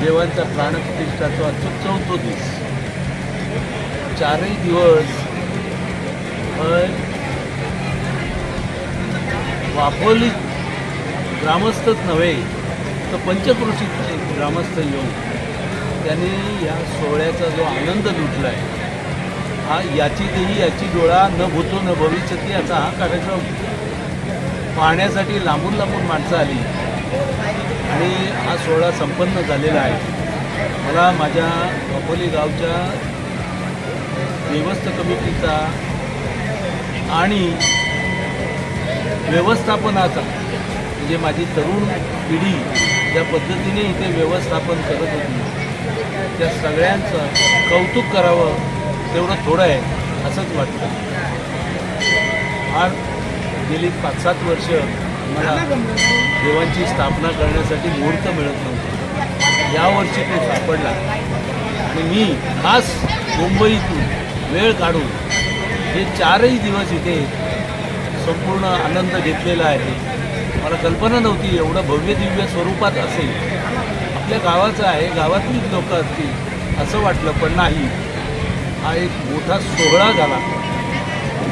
देवांचा प्राणप्रतिष्ठाचा चौथा दिवस. 4ही दिवस वापोली ग्रामस्थच नव्हे तर पंचक्रोशीतले ग्रामस्थ येऊन त्यांनी या सोहळ्याचा जो आनंद लुटला आहे हा याची देही याची डोळा न भूतो न भविष्यती याचा हा कार्यक्रम पाहण्यासाठी लांबून लांबून माणसं आली आणि हा सोहळा संपन्न झालेला आहे. मला माझ्या वापोली गावच्या देवस्थ कमिटीचा आणि व्यवस्थापनाचा म्हणजे माझी तरुण पिढी ज्या पद्धतीने इथे व्यवस्थापन करत होती त्या सगळ्यांचं कौतुक करावं तेवढं थोडं आहे असंच वाटतं. फार गेली 5-7 वर्ष मला देवांची स्थापना करण्यासाठी मुहूर्त मिळत नव्हतं. यावर्षी तो सापडला आणि मी खास मुंबईतून वेळ काढून हे 4ही दिवस इथे संपूर्ण आनंद घेतलेला आहे. मला कल्पना नव्हती एवढं भव्य दिव्य स्वरूपात असेल. आपल्या गावाचं आहे, गावातलीच लोक असतील असं वाटलं, पण नाही. हा एक मोठा सोहळा झाला.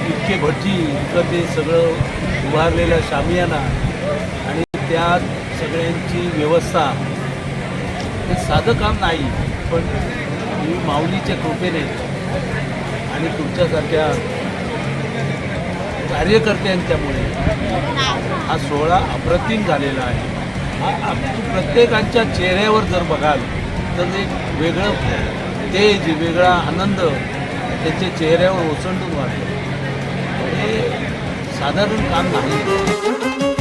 इतके भटजी, इतकं ते सगळं उभारलेलं शामियाना आणि त्यात सगळ्यांची व्यवस्था हे साधं काम नाही, पण मी माऊलीच्या कृपेने आणि तुमच्यासारख्या कार्यकर्त्यांच्यामुळे हा सोहळा अप्रतिम झालेला आहे. हा प्रत्येकाच्या चेहऱ्यावर जर बघाल तर एक वेगळं तेज, वेगळा आनंद त्यांच्या चेहऱ्यावर ओसंडून वाटतो. हे साधारण काम नाही.